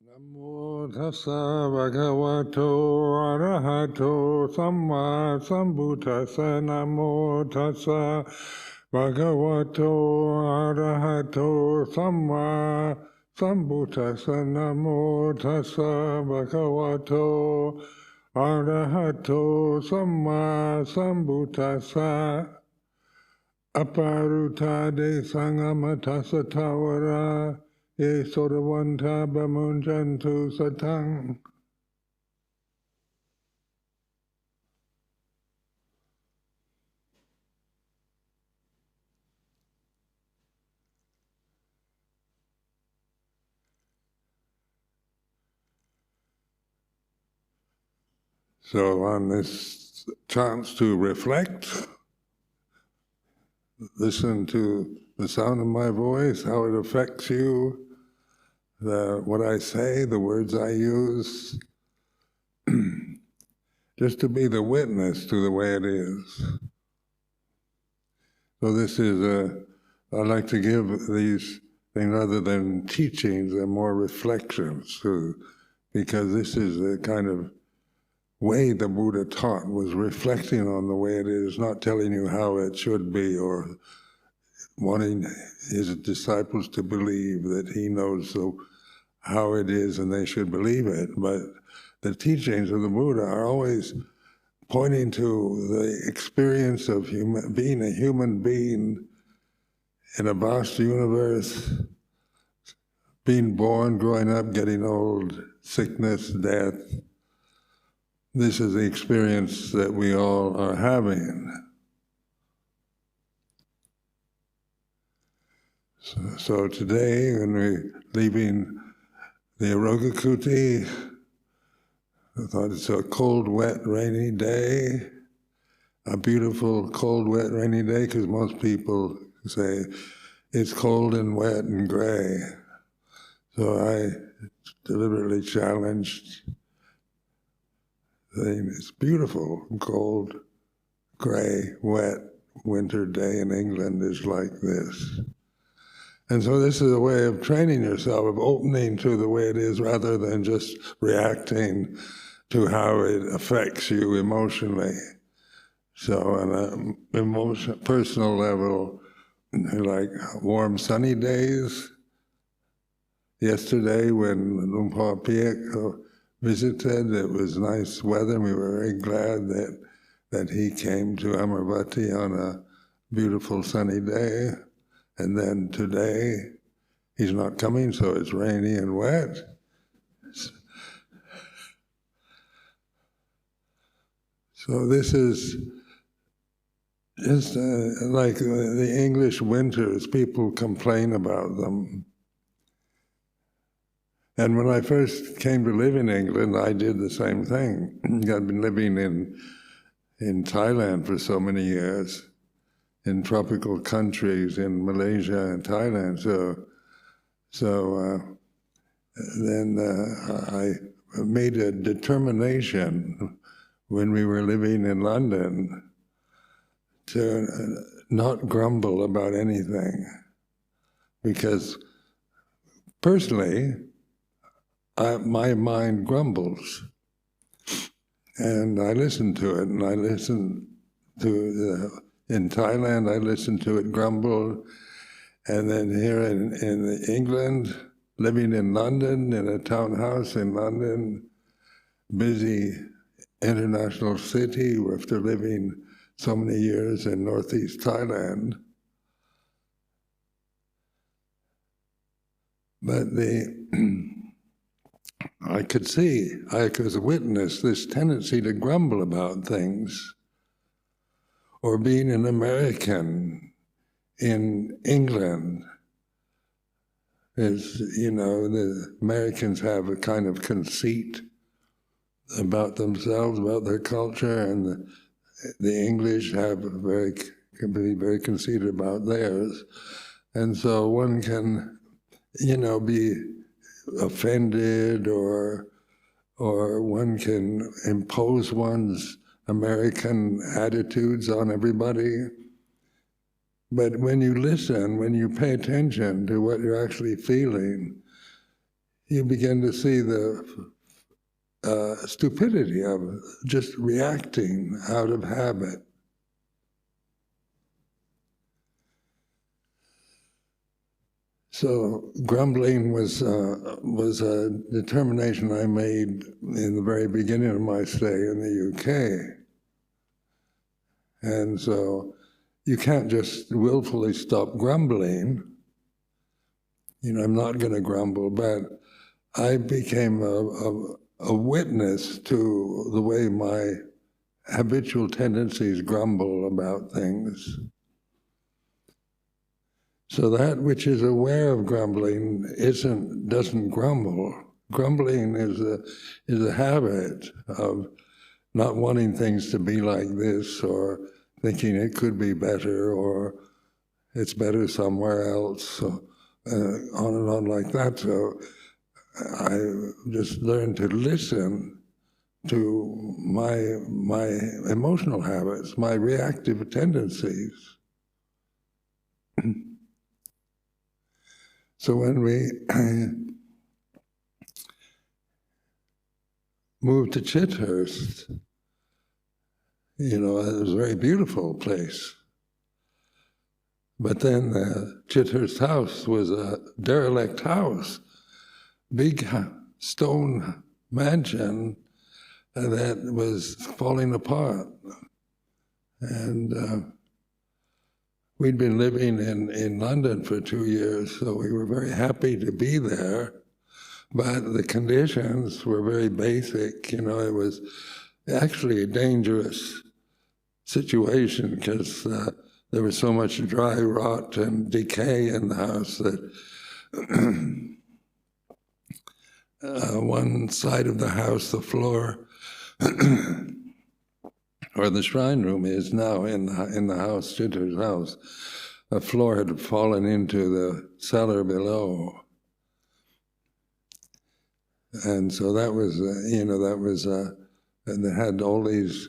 Namo tassa bhagavato arahato samma sambuddhassa. Namo tassa bhagavato arahato samma sambuddhassa. Namo tassa bhagavato arahato samma sambuddhassa. Aparutade sangamatassa tawara. Ye sodavanta bamunjantu satang. So on this chance to reflect, listen to the sound of my voice, how it affects you, what I say, the words I use, just to be the witness to the way it is. So this is I like to give these things rather than teachings, they're more reflections too, because this is the kind of way the Buddha taught, was reflecting on the way it is, not telling you how it should be or wanting his disciples to believe that he knows how it is and they should believe it. But the teachings of the Buddha are always pointing to the experience of being a human being in a vast universe, being born, growing up, getting old, sickness, death. This is the experience that we all are having. So today, when we're leaving the Arogakuti, I thought it's a cold, wet, rainy day, a beautiful, cold, wet, rainy day, because most people say it's cold and wet and gray. So I deliberately challenged, saying it's beautiful, cold, gray, wet, winter day in England is like this. And so this is a way of training yourself, of opening to the way it is rather than just reacting to how it affects you emotionally. So on a personal level, like warm sunny days. Yesterday when Luang Piek visited, it was nice weather and we were very glad that he came to Amaravati on a beautiful sunny day. And then today, he's not coming, so it's rainy and wet. So this is just like the English winters, people complain about them. And when I first came to live in England, I did the same thing. I'd been living in Thailand for so many years, in tropical countries, in Malaysia and Thailand. So then I made a determination when we were living in London to not grumble about anything. Because personally, my mind grumbles. And I listen to it, and I listen to in Thailand, I listened to it grumble, and then here in England, living in London, in a townhouse in London, busy international city after living so many years in northeast Thailand. But I could see, I could witness this tendency to grumble about things. Or being an American in England is, the Americans have a kind of conceit about themselves, about their culture, and the English can be very conceited about theirs. And so one can, be offended or one can impose one's American attitudes on everybody. But when you listen, when you pay attention to what you're actually feeling, you begin to see the stupidity of just reacting out of habit. So grumbling was a determination I made in the very beginning of my stay in the UK. And so you can't just willfully stop grumbling. I'm not going to grumble, but I became a witness to the way my habitual tendencies grumble about things. So that which is aware of grumbling doesn't grumble. Grumbling is a habit of not wanting things to be like this, or thinking it could be better, or it's better somewhere else, so, on and on like that. So I just learned to listen to my emotional habits, my reactive tendencies. So when we moved to Chithurst, it was a very beautiful place. But then Chithurst house was a derelict house, big stone mansion that was falling apart. And we'd been living in London for 2 years, so we were very happy to be there. But the conditions were very basic. It was actually a dangerous situation because there was so much dry rot and decay in the house that one side of the house, the floor, or the shrine room is now in the house, Chitter's house, the floor had fallen into the cellar below. And so that was, and they had all these,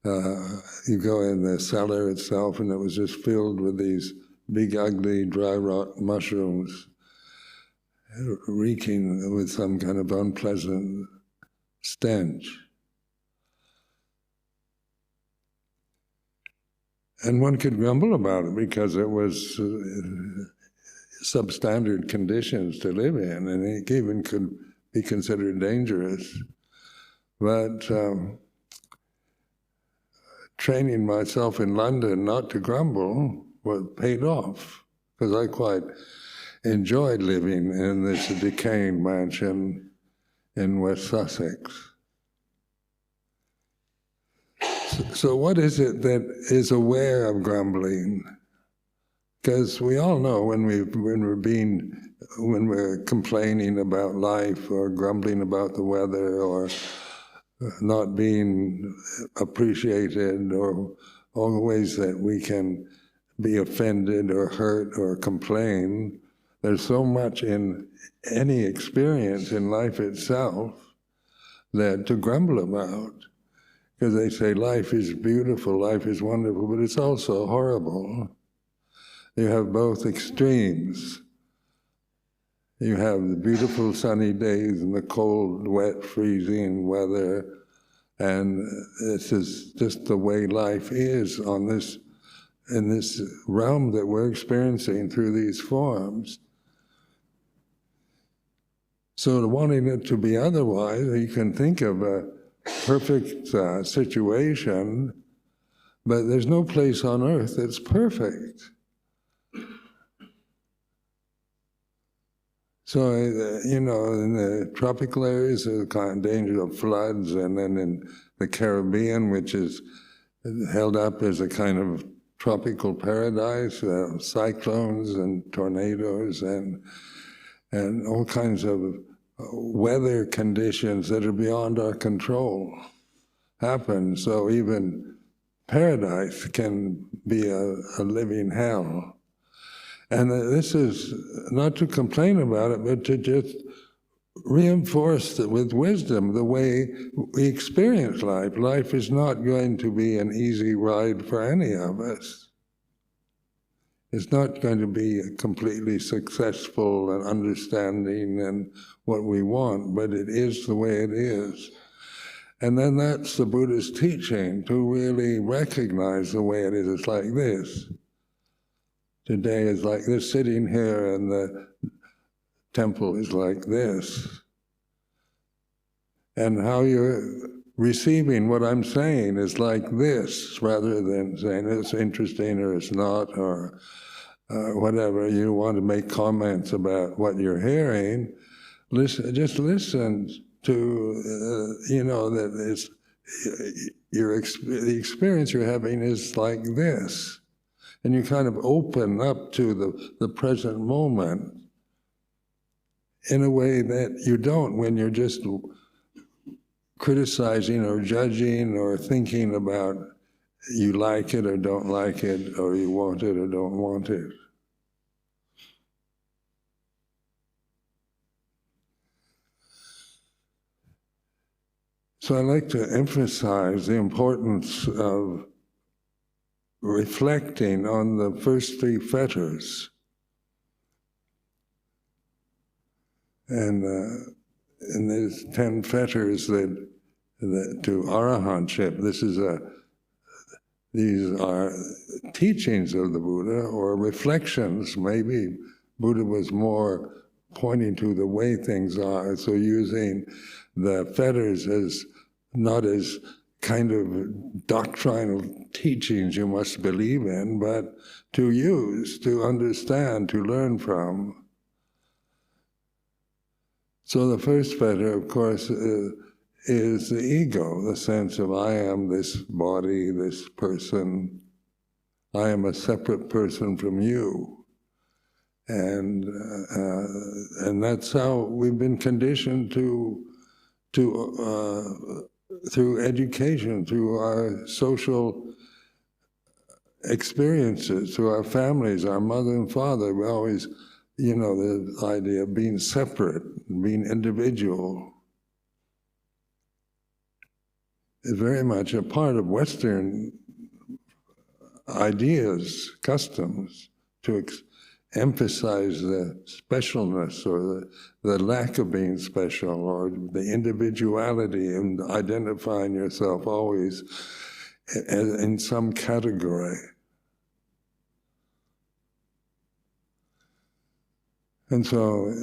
you go in the cellar itself and it was just filled with these big, ugly, dry rot mushrooms, reeking with some kind of unpleasant stench. And one could grumble about it because it was substandard conditions to live in, and it even could be considered dangerous. But training myself in London not to grumble paid off, because I quite enjoyed living in this decaying mansion in West Sussex. So what is it that is aware of grumbling? Because we all know when we're complaining about life or grumbling about the weather or not being appreciated or all the ways that we can be offended or hurt or complain, there's so much in any experience in life itself that to grumble about. Because they say life is beautiful, life is wonderful, but it's also horrible. You have both extremes. You have the beautiful sunny days and the cold, wet, freezing weather, and this is just the way life is in this realm that we're experiencing through these forms. So wanting it to be otherwise, you can think of a perfect situation, but there's no place on earth that's perfect. So, in the tropical areas, there's a kind of danger of floods, and then in the Caribbean, which is held up as a kind of tropical paradise, cyclones and tornadoes and all kinds of weather conditions that are beyond our control happen. So even paradise can be a living hell. And this is not to complain about it, but to just reinforce with wisdom the way we experience life. Life is not going to be an easy ride for any of us. It's not going to be completely successful and understanding and what we want, but it is the way it is. And then that's the Buddhist teaching, to really recognize the way it is. It's like this. Today is like this, sitting here, and the temple is like this. And how you're receiving what I'm saying is like this, rather than saying it's interesting or it's not, or whatever. You want to make comments about what you're hearing, just listen to, that it's, the experience you're having is like this. And you kind of open up to the present moment in a way that you don't when you're just criticizing or judging or thinking about you like it or don't like it, or you want it or don't want it. So I like to emphasize the importance of reflecting on the first three fetters. And there's 10 fetters that to arahantship. These are teachings of the Buddha, or reflections. Maybe Buddha was more pointing to the way things are, so using the fetters as not as kind of doctrinal teachings you must believe in, but to use, to understand, to learn from. So the first fetter, of course, is the ego, the sense of I am this body, this person, I am a separate person from you. And that's how we've been conditioned to through education, through our social experiences, through our families, our mother and father. We always, the idea of being separate, being individual, is very much a part of Western ideas, customs, to emphasize the specialness or the lack of being special, or the individuality and identifying yourself always in some category. And so,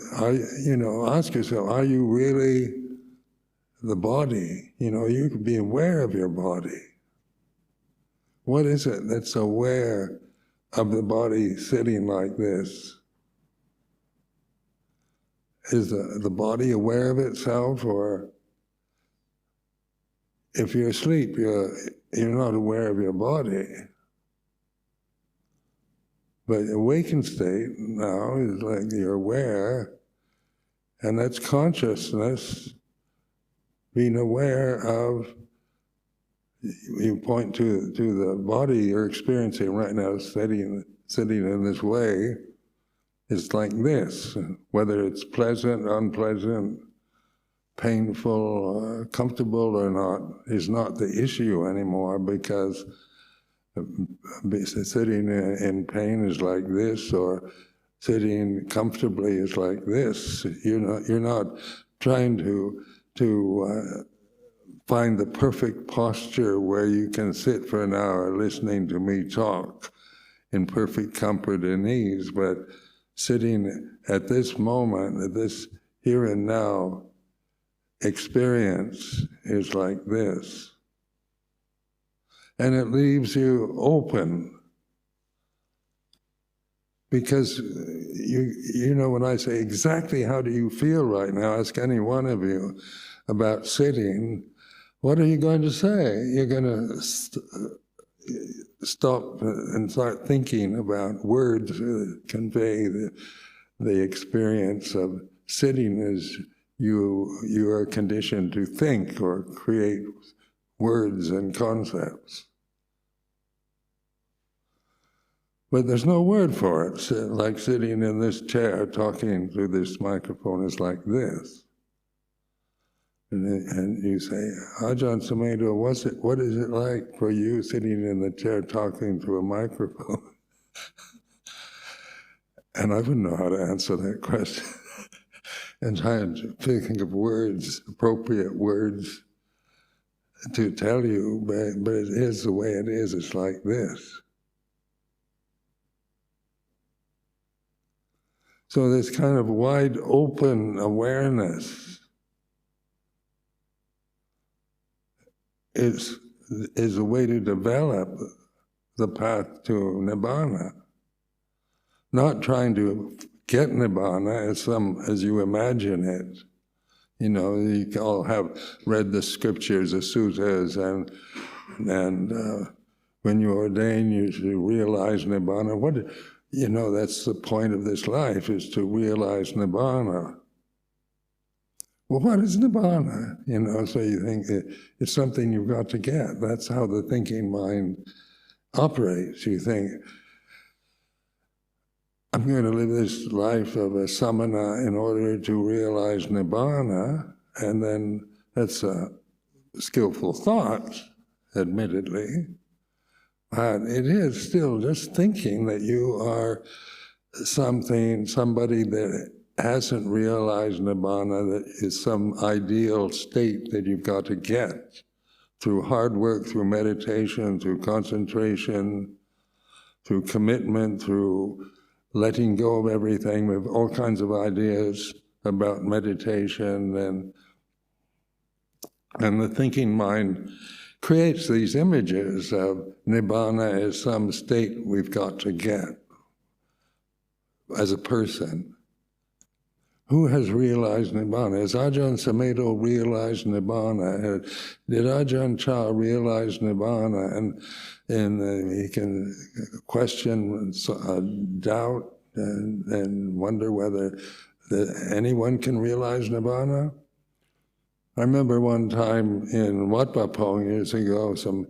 ask yourself, are you really the body? You can be aware of your body. What is it that's aware of the body sitting like this? Is the body aware of itself? Or if you're asleep, you're not aware of your body. But awakened state now is like you're aware, and that's consciousness being aware of. You point to the body you're experiencing right now, sitting in this way. It's like this, whether it's pleasant, unpleasant, painful, comfortable or not, is not the issue anymore, because sitting in pain is like this, or sitting comfortably is like this. You're not trying to find the perfect posture where you can sit for an hour listening to me talk in perfect comfort and ease, but sitting at this moment, at this here and now experience is like this. And it leaves you open, because when I say exactly how do you feel right now, ask any one of you about sitting, what are you going to say? You're going to stop and start thinking about words that convey the experience of sitting as you are conditioned to think or create words and concepts. But there's no word for it. Like sitting in this chair talking through this microphone is like this. And you say, Ajahn Sumedho, what is it like for you sitting in the chair talking to a microphone? And I wouldn't know how to answer that question. And trying to think of words, appropriate words to tell you, but it is the way it is. It's like this. So this kind of wide open awareness is a way to develop the path to Nibbana. Not trying to get Nibbana as you imagine it. You know, you all have read the scriptures, the suttas, and when you ordain, you should realize Nibbana. You know, that's the point of this life, is to realize Nibbana. Well, what is Nibbana? You know, so you think it's something you've got to get. That's how the thinking mind operates. You think, I'm going to live this life of a samana in order to realize Nibbana, and then that's a skillful thought, admittedly. But it is still just thinking that you are somebody that hasn't realized Nibbana, that is some ideal state that you've got to get through hard work, through meditation, through concentration, through commitment, through letting go of everything. We have all kinds of ideas about meditation, and the thinking mind creates these images of Nibbana as some state we've got to get as a person. Who has realized Nibbana? Has Ajahn Sumedho realized Nibbana? Did Ajahn Chah realize Nibbana? And he can question, doubt, and wonder whether anyone can realize Nibbana. I remember one time in Wat Pah Pong years ago, some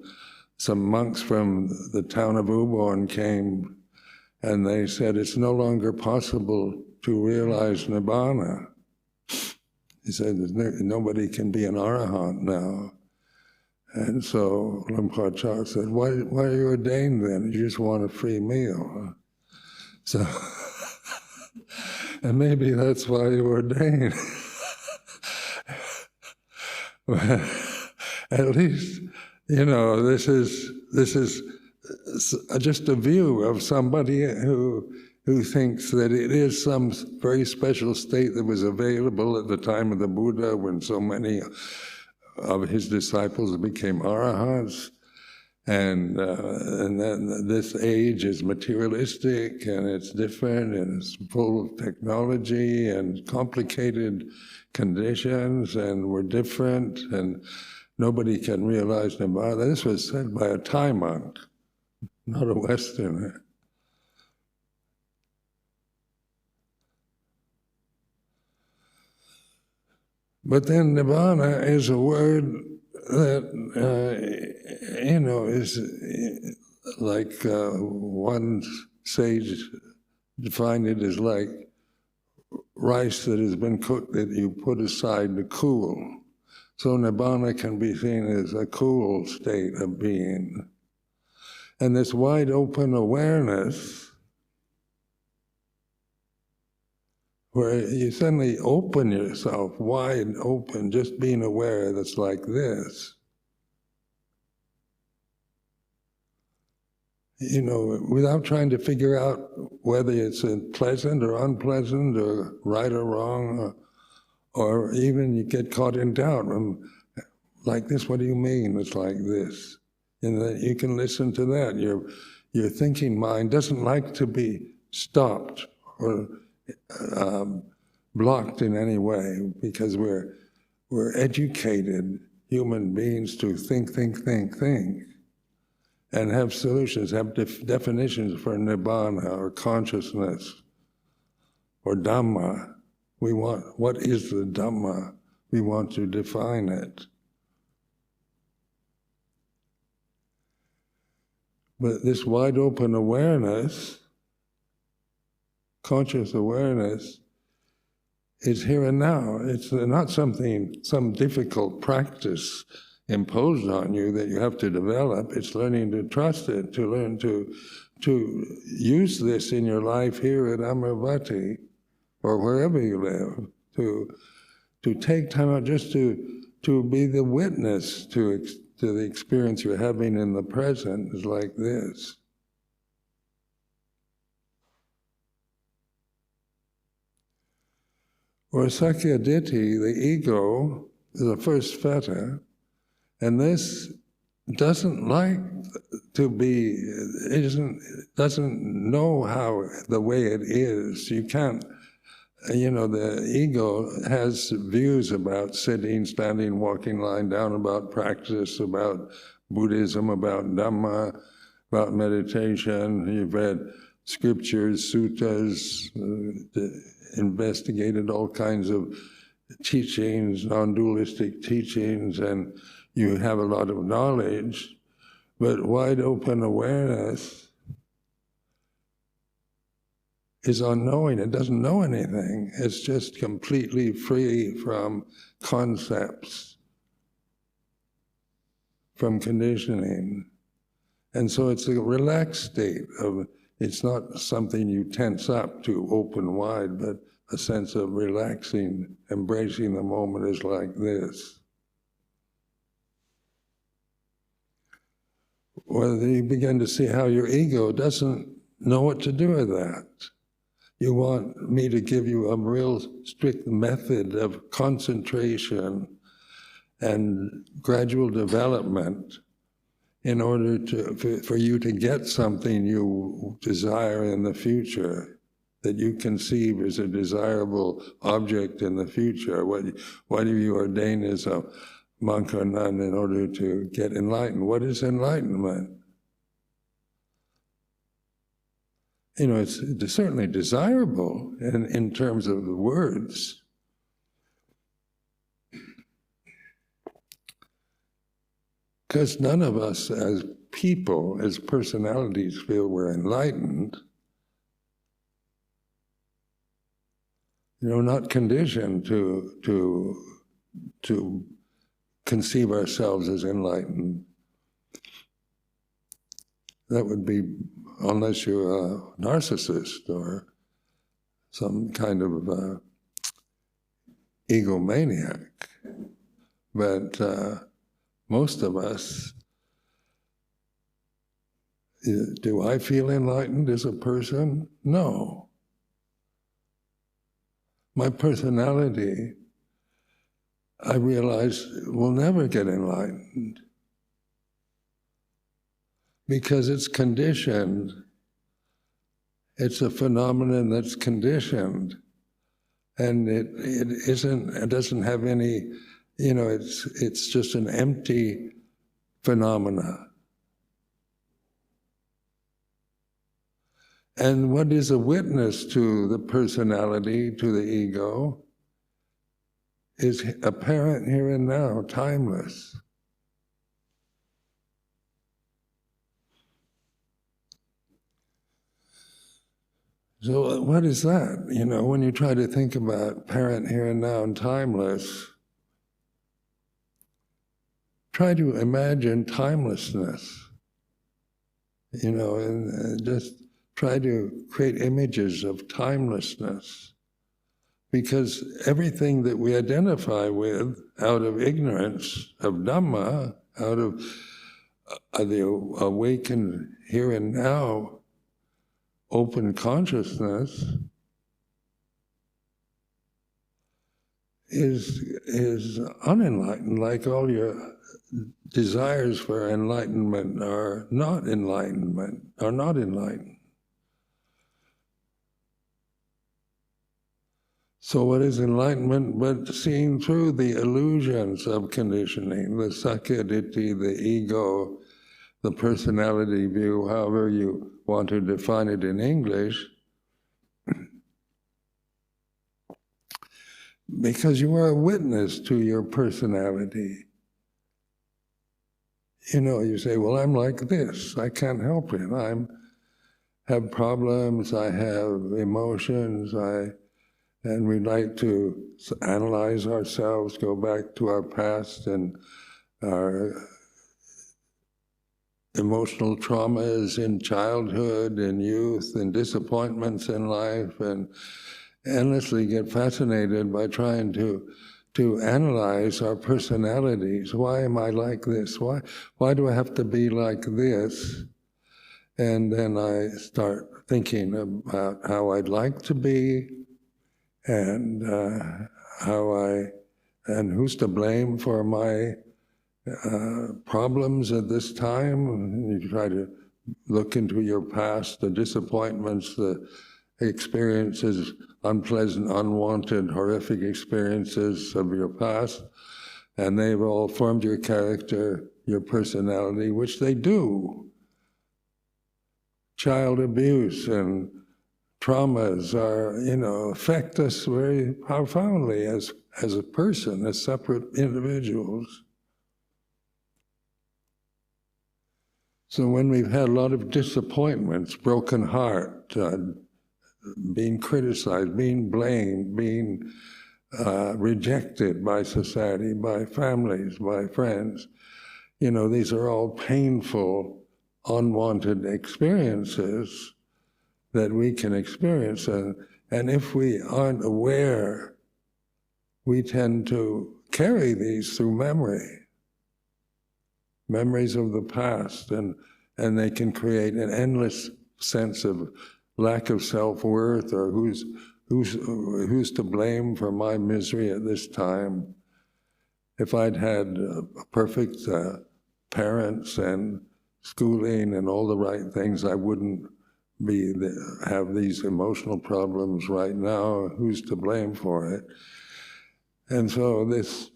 monks from the town of Ubon came, and they said it's no longer possible to realize Nibbana. He said nobody can be an arahant now. And so Luang Por Chah said, why are you ordained then? You just want a free meal. So, and maybe that's why you ordained. At least, you know, this is just a view of somebody who thinks that it is some very special state that was available at the time of the Buddha, when so many of his disciples became arahants, and then this age is materialistic, and it's different, and it's full of technology and complicated conditions, and we're different, and nobody can realize Nibbana. This was said by a Thai monk, not a Westerner. But then Nibbana is a word that, you know, is like one sage defined it as like rice that has been cooked that you put aside to cool. So Nibbana can be seen as a cool state of being. And this wide open awareness, where you suddenly open yourself, wide open, just being aware that's like this. You know, without trying to figure out whether it's pleasant or unpleasant or right or wrong, or even you get caught in doubt. Like this, what do you mean it's like this? And that you can listen to that. Your thinking mind doesn't like to be stopped or blocked in any way, because we're educated human beings to think, and have solutions, have definitions for Nibbana or consciousness or Dhamma. We want, what is the Dhamma? We want to define it. But this wide open awareness, conscious awareness, is here and now. It's not some difficult practice imposed on you that you have to develop. It's learning to trust it, to learn to to use this in your life here at Amaravati, or wherever you live, to take time out just to be the witness to the experience you're having in the present is like this. Or Sakya Ditti, the ego, is the first fetter, and this doesn't like to be, doesn't know how the way it is. You can't, the ego has views about sitting, standing, walking, lying down, about practice, about Buddhism, about Dhamma, about meditation. You've read scriptures, suttas, investigated all kinds of teachings, non-dualistic teachings, and you have a lot of knowledge, but wide open awareness is unknowing. It doesn't know anything. It's just completely free from concepts, from conditioning. And so it's a relaxed state of, it's not something you tense up to open wide, but a sense of relaxing, embracing the moment is like this. Well, you begin to see how your ego doesn't know what to do with that. You want me to give you a real strict method of concentration and gradual development in order for you to get something you desire in the future, that you conceive as a desirable object in the future. Why do you ordain as a monk or nun in order to get enlightened? What is enlightenment? It's certainly desirable in terms of the words. Because none of us as people, as personalities, feel we're enlightened. Not conditioned to conceive ourselves as enlightened. That would be, unless you're a narcissist or some kind of egomaniac. But most of us, do I feel enlightened as a person? No. My personality, I realize, will never get enlightened because it's conditioned. It's a phenomenon that's conditioned, and it doesn't have any, it's just an empty phenomena. And what is a witness to the personality, to the ego, is apparent here and now, timeless. So what is that? When you try to think about apparent here and now and timeless, try to imagine timelessness, and just try to create images of timelessness. Because everything that we identify with out of ignorance of Dhamma, out of the awakened here and now open consciousness, is unenlightened, like all your desires for enlightenment are not enlightenment, are not enlightened. So what is enlightenment but seeing through the illusions of conditioning, the Sakya Ditti, the ego, the personality view, however you want to define it in English, because you are a witness to your personality. You say, well, I'm like this, I can't help it, I have problems, I have emotions, and we like to analyze ourselves, go back to our past and our emotional traumas in childhood, in youth, and disappointments in life, and endlessly get fascinated by trying to analyze our personalities. Why am I like this? Why do I have to be like this? And then I start thinking about how I'd like to be, and and who's to blame for my problems at this time. And you try to look into your past, the disappointments, the experiences, unpleasant, unwanted, horrific experiences of your past, and they've all formed your character, your personality, which they do. Child abuse and traumas affect us very profoundly as a person, as separate individuals. So when we've had a lot of disappointments, broken heart, being criticized, being blamed, being rejected by society, by families, by friends, these are all painful, unwanted experiences that we can experience. And if we aren't aware, we tend to carry these through memories of the past, and they can create an endless sense of lack of self-worth, or who's to blame for my misery at this time. If I'd had perfect parents and schooling and all the right things, I wouldn't have these emotional problems right now. Who's to blame for it? And so this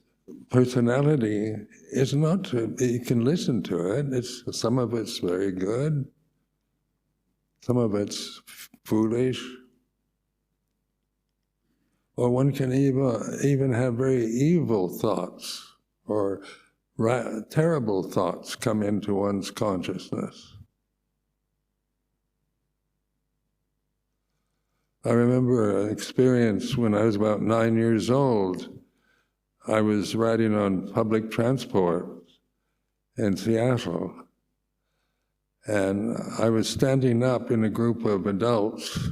personality is not, you can listen to it. Some of it's very good, some of it's foolish, or one can even have very evil thoughts or terrible thoughts come into one's consciousness. I remember an experience when I was about 9 years old. I was riding on public transport in Seattle, and I was standing up in a group of adults.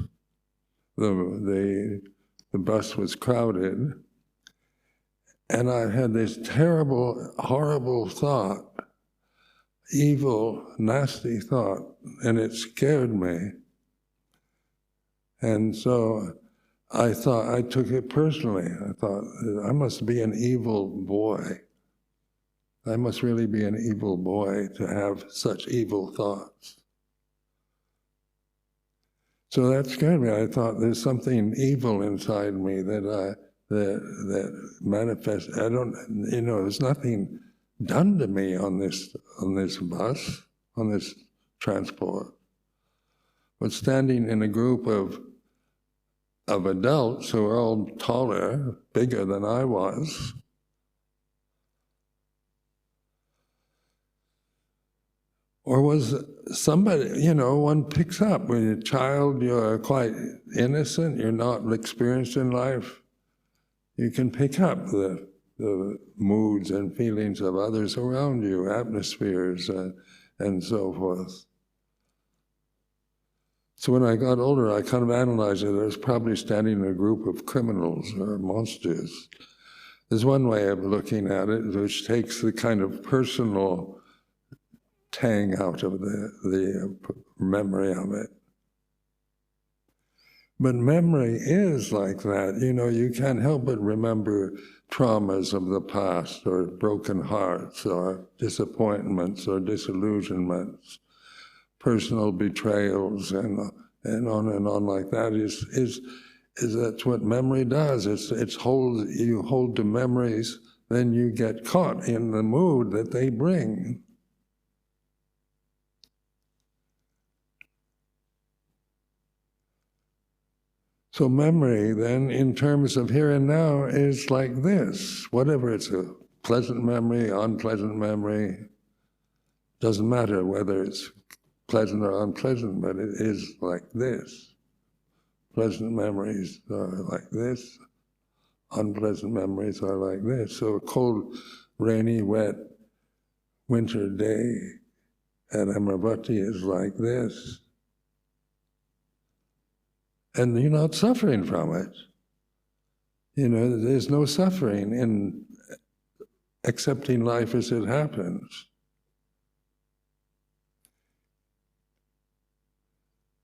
The bus was crowded, and I had this terrible, horrible thought, evil, nasty thought, and it scared me. And so I took it personally. I thought, I must be an evil boy. I must really be an evil boy to have such evil thoughts. So that scared me. I thought there's something evil inside me that manifests. There's nothing done to me on this bus, on this transport. But standing in a group of adults who were all taller, bigger than I was, or was somebody, one picks up. When you're a child, you're quite innocent, you're not experienced in life, you can pick up the moods and feelings of others around you, atmospheres, and so forth. So when I got older, I kind of analyzed it. I was probably standing in a group of criminals or monsters. There's one way of looking at it, which takes the kind of personal tang out of the memory of it. But memory is like that. You can't help but remember traumas of the past, or broken hearts, or disappointments, or disillusionments, personal betrayals, and on like that. Is that's what memory does. You hold to memories, then you get caught in the mood that they bring. So memory, then, in terms of here and now, is like this. Whatever it's a pleasant memory, unpleasant memory, doesn't matter whether it's pleasant or unpleasant, but it is like this. Pleasant memories are like this. Unpleasant memories are like this. So a cold, rainy, wet winter day, at Amaravati is like this. And you're not suffering from it. You know, there's no suffering in accepting life as it happens.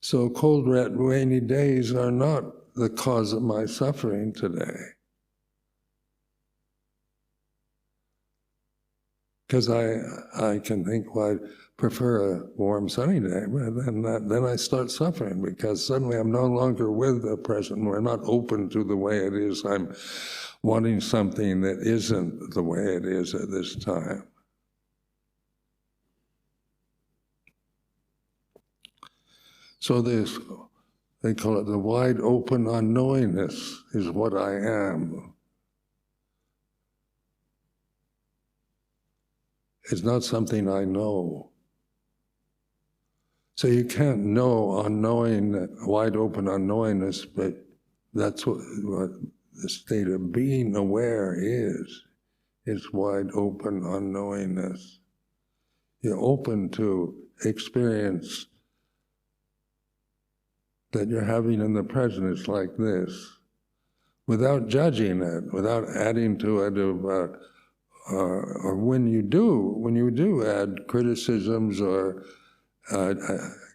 So cold, wet, rainy days are not the cause of my suffering today. Because I can think, well, I prefer a warm, sunny day, but then I start suffering because suddenly I'm no longer with the present. We're not open to the way it is. I'm wanting something that isn't the way it is at this time. So this, they call it the wide open unknowingness is what I am. It's not something I know. So you can't know unknowing, wide open unknowingness, but that's what the state of being aware is. It's wide open unknowingness. You're open to experience that you're having in the present. It's like this, without judging it, without adding to it or when you do add criticisms or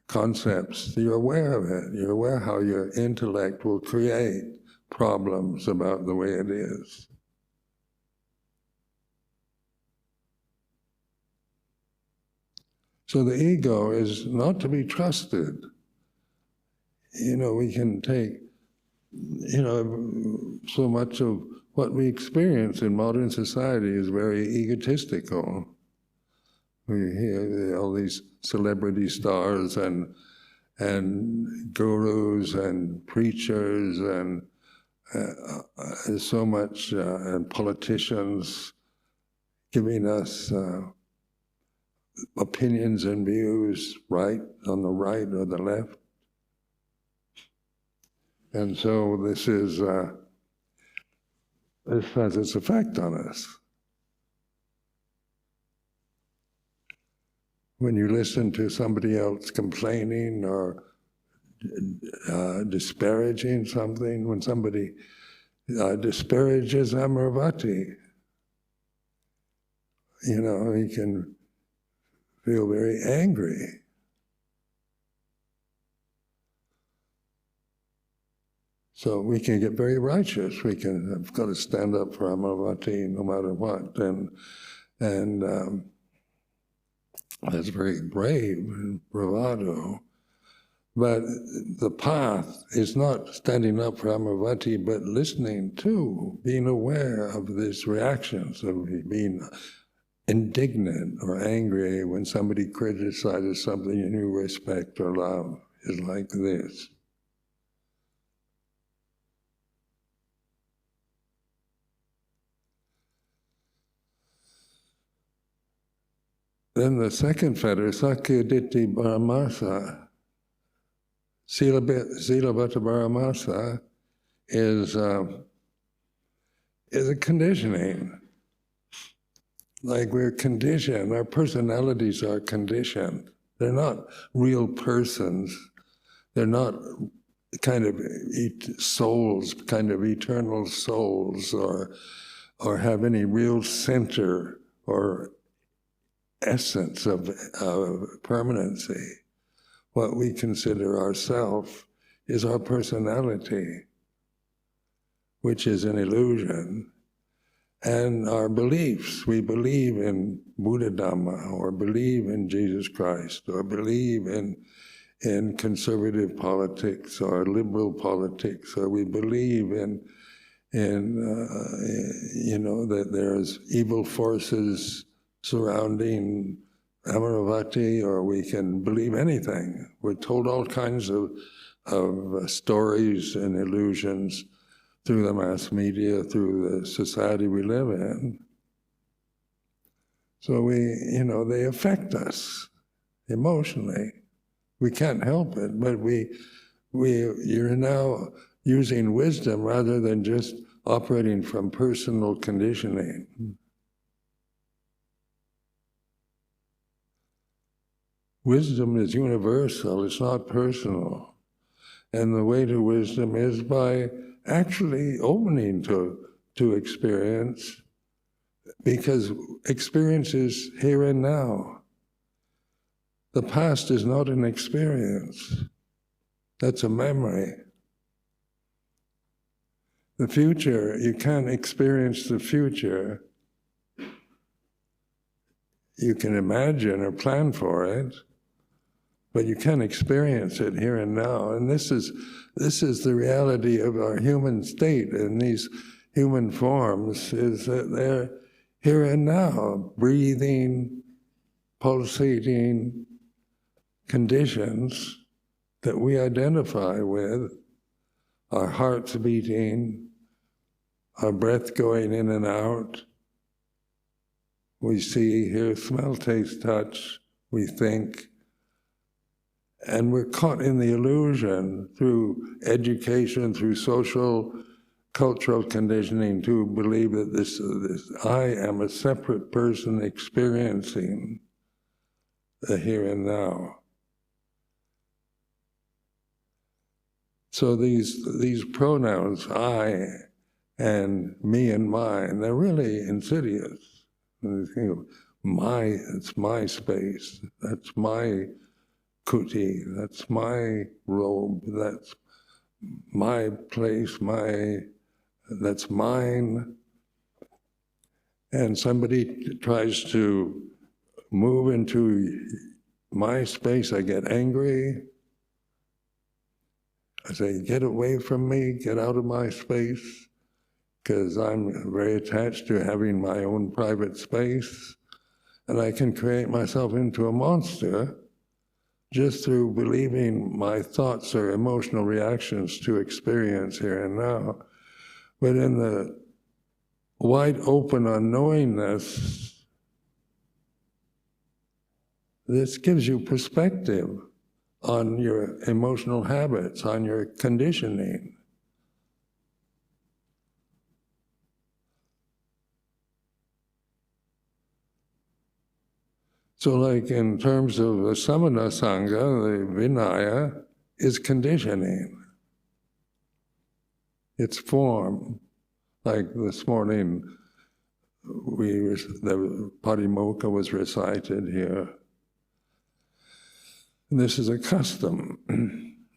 concepts, you're aware of it. You're aware how your intellect will create problems about the way it is. So the ego is not to be trusted. You know, we can take, you know, so much of what we experience in modern society is very egotistical. We hear all these celebrity stars and gurus and preachers and so much, and politicians giving us opinions and views, right on the right or the left. And so this has its effect on us. When you listen to somebody else complaining or disparaging something, when somebody disparages Amaravati, you know, he can feel very angry. So we can get very righteous. We can have got to stand up for Amaravati no matter what, and that's very brave and bravado. But the path is not standing up for Amaravati, but listening to, being aware of these reactions of being indignant or angry when somebody criticizes something you respect or love, is like this. Then the second fetter, Sakya Ditti Paramasa, Silabhata Paramasa, is a conditioning. Like we're conditioned, our personalities are conditioned. They're not real persons. They're not kind of souls, kind of eternal souls, or have any real center or essence of permanency. What we consider ourself is our personality, which is an illusion, and our beliefs. We believe in Buddha Dhamma, or believe in Jesus Christ, or believe in conservative politics or liberal politics, or we believe in you know, that there's evil forces surrounding Amaravati, or we can believe anything. We're told all kinds of stories and illusions through the mass media, through the society we live in. So you know, they affect us emotionally. We can't help it, but you're now using wisdom rather than just operating from personal conditioning. wisdom is universal, it's not personal. And the way to wisdom is by actually opening to experience, because experience is here and now. The past is not an experience. That's a memory. The future, you can't experience the future. You can imagine or plan for it, but you can't experience it here and now. And this is the reality of our human state and these human forms, is that they're here and now, breathing, pulsating conditions that we identify with, our hearts beating, our breath going in and out. We see, hear, smell, taste, touch, we think. And we're caught in the illusion through education, through social, cultural conditioning to believe that this I am a separate person experiencing the here and now. So these pronouns, I and me and mine, they're really insidious. You think of it's my space, that's my kuti, that's my robe, that's my place, that's mine. And somebody tries to move into my space, I get angry. I say, get away from me, get out of my space, because I'm very attached to having my own private space, and I can create myself into a monster just through believing my thoughts or emotional reactions to experience here and now. But in the wide open unknowingness, this gives you perspective on your emotional habits, on your conditioning. So like in terms of the Samana Sangha, the Vinaya is conditioning. It's form. Like this morning, the Patimokkha was recited here. And this is a custom,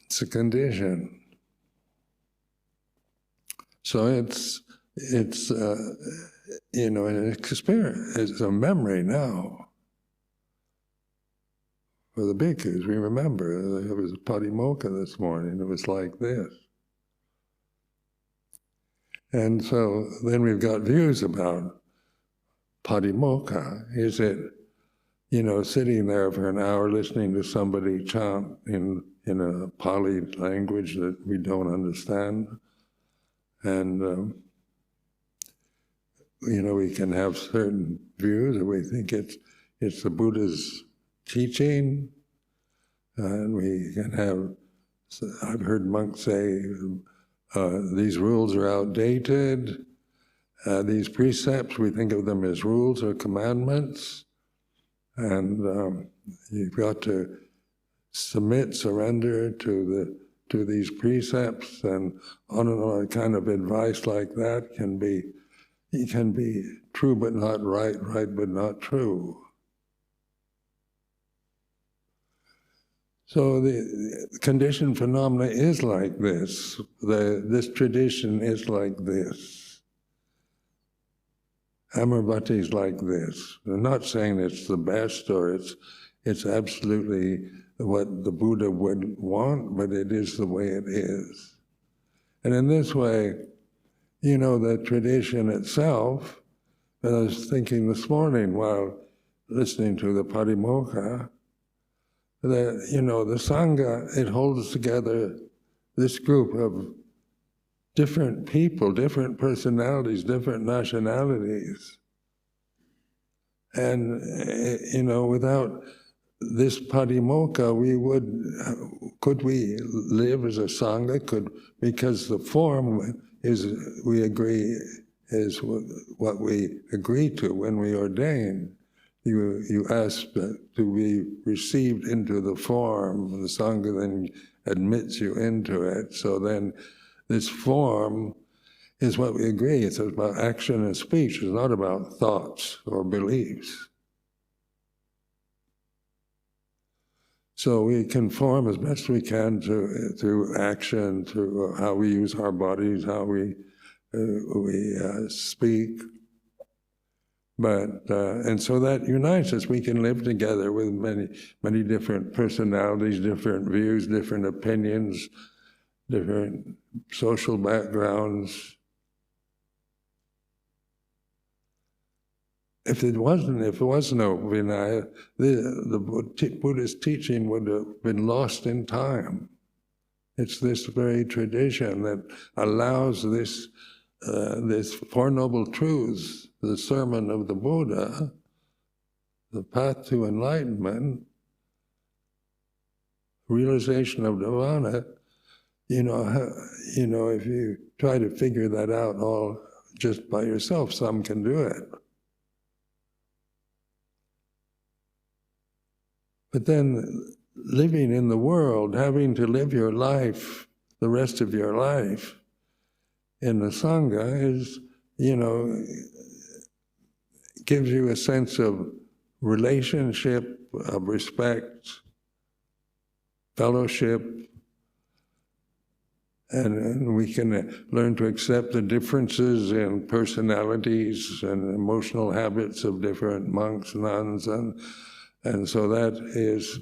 it's a condition. So it's an experience, it's a memory now. For the bhikkhus, we remember, it was Patimokkha this morning, it was like this. And so then we've got views about Patimokkha. Is it, sitting there for an hour listening to somebody chant in a Pali language that we don't understand? And, we can have certain views, or we think it's the Buddha's teaching, and we can have, I've heard monks say, these rules are outdated, these precepts, we think of them as rules or commandments, and you've got to submit, surrender to these precepts, and on kind of advice like that can be true but not right, right but not true. So the conditioned phenomena is like this. This tradition is like this. Amaravati is like this. I'm not saying it's the best or it's absolutely what the Buddha would want, but it is the way it is. And in this way, the tradition itself, I was thinking this morning while listening to the Patimokkha, that, the Sangha, it holds together this group of different people, different personalities, different nationalities. And, without this Patimokkha, could we live as a Sangha? Because the form is, we agree, is what we agree to when we ordain. you ask to be received into the form, and the Sangha then admits you into it. So then this form is what we agree. It's about action and speech. It's not about thoughts or beliefs. So we conform as best we can through action, through how we use our bodies, how we speak. But and so that unites us. We can live together with many different personalities, different views, different opinions, different social backgrounds. If there was no Vinaya, the Buddhist teaching would have been lost in time. It's this very tradition that allows this Four Noble Truths, the sermon of the Buddha, the path to enlightenment, realization of Nirvana. If you try to figure that out all just by yourself, some can do it. But then living in the world, having to live your life, the rest of your life, in the Sangha is, gives you a sense of relationship, of respect, fellowship, and we can learn to accept the differences in personalities and emotional habits of different monks, nuns, and so that is,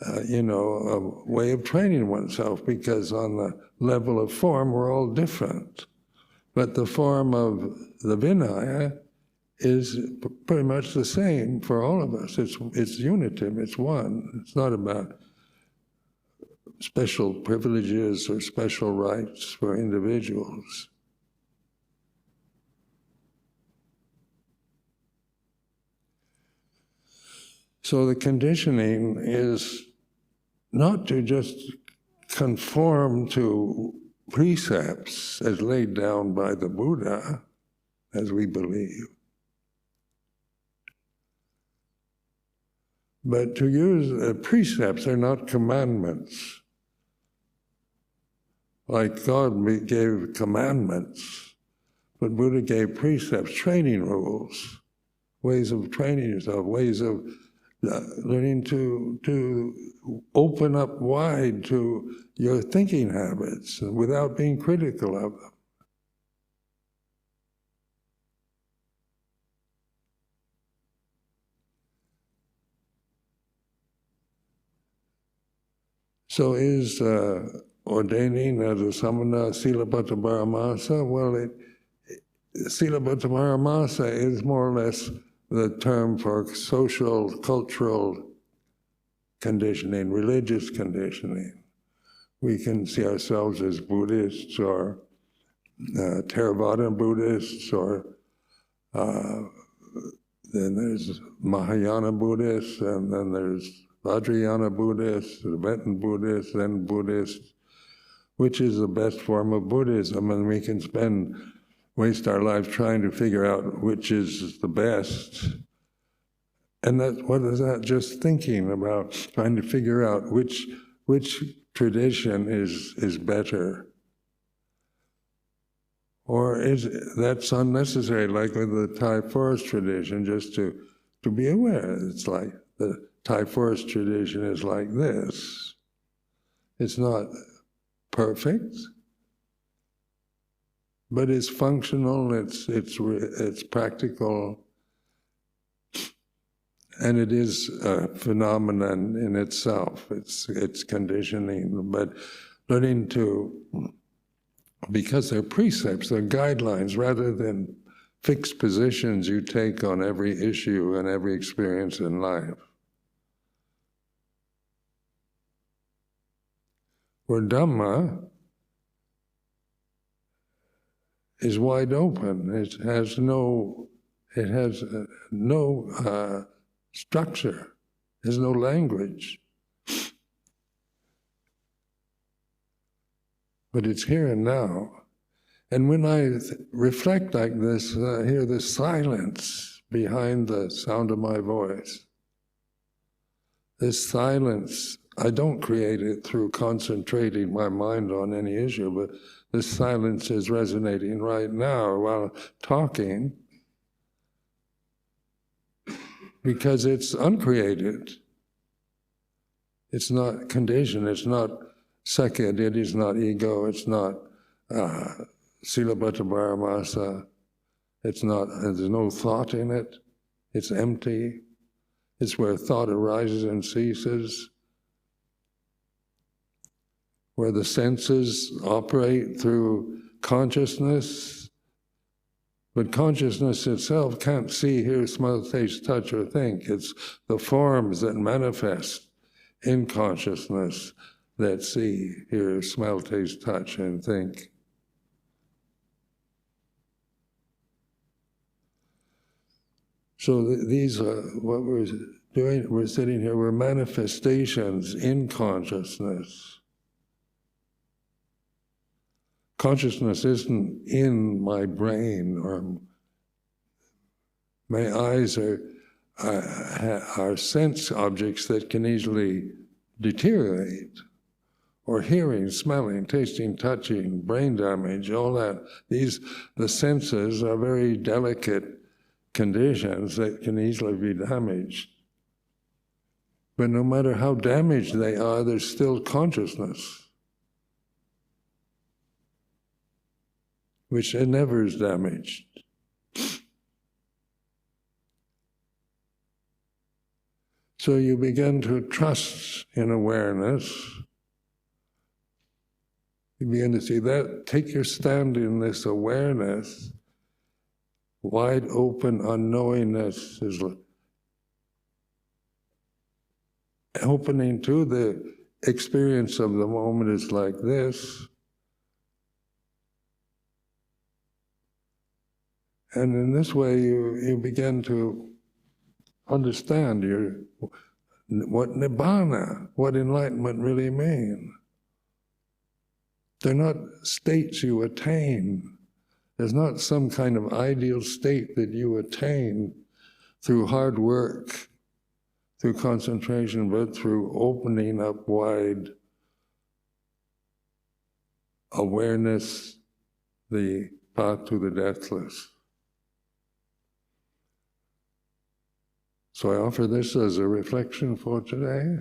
a way of training oneself, because on the level of form, we're all different. But the form of the Vinaya is pretty much the same for all of us. It's unitive, it's one. It's not about special privileges or special rights for individuals. So the conditioning is not to just conform to precepts as laid down by the Buddha, as we believe, but to use precepts are not commandments. Like God gave commandments, but Buddha gave precepts, training rules, ways of training yourself, ways of learning to open up wide to your thinking habits without being critical of them. So is ordaining as a samana Silabbata Paramasa? Well, Silabbata Paramasa is more or less the term for social, cultural conditioning, religious conditioning. We can see ourselves as Buddhists or Theravada Buddhists, or then there's Mahayana Buddhists, and then there's Vajrayana Buddhists, Tibetan Buddhists, Zen Buddhists. Which is the best form of Buddhism? And we can waste our lives trying to figure out which is the best. And what is that? Just thinking about trying to figure out which tradition is better. Or that's unnecessary, like with the Thai forest tradition, just to be aware. It's like the Thai forest tradition is like this. It's not perfect, but it's functional, it's practical, and it is a phenomenon in itself. It's conditioning, but learning to, because they're precepts, they're guidelines, rather than fixed positions you take on every issue and every experience in life. Where Dhamma is wide open. It has no structure. There's no language. But it's here and now. And when I reflect like this, I hear this silence behind the sound of my voice. This silence, I don't create it through concentrating my mind on any issue, but this silence is resonating right now while talking because it's uncreated. It's not conditioned, it's not second, it is not ego, it's not silabhata paramasa, it's not, there's no thought in it, it's empty. It's where thought arises and ceases, where the senses operate through consciousness, but consciousness itself can't see, hear, smell, taste, touch, or think. It's the forms that manifest in consciousness that see, hear, smell, taste, touch, and think. So these are what we're doing, we're sitting here, we're manifestations in consciousness. Consciousness isn't in my brain, or my eyes are sense objects that can easily deteriorate, or hearing, smelling, tasting, touching, brain damage, all that. The senses are very delicate conditions that can easily be damaged. But no matter how damaged they are, there's still consciousness, which never is damaged. So you begin to trust in awareness. You begin to see that, take your stand in this awareness. Wide open unknowingness is opening to the experience of the moment is like this. And in this way you begin to understand what nibbana, what enlightenment really mean. They're not states you attain. There's not some kind of ideal state that you attain through hard work, through concentration, but through opening up wide awareness, the path to the deathless. So I offer this as a reflection for today.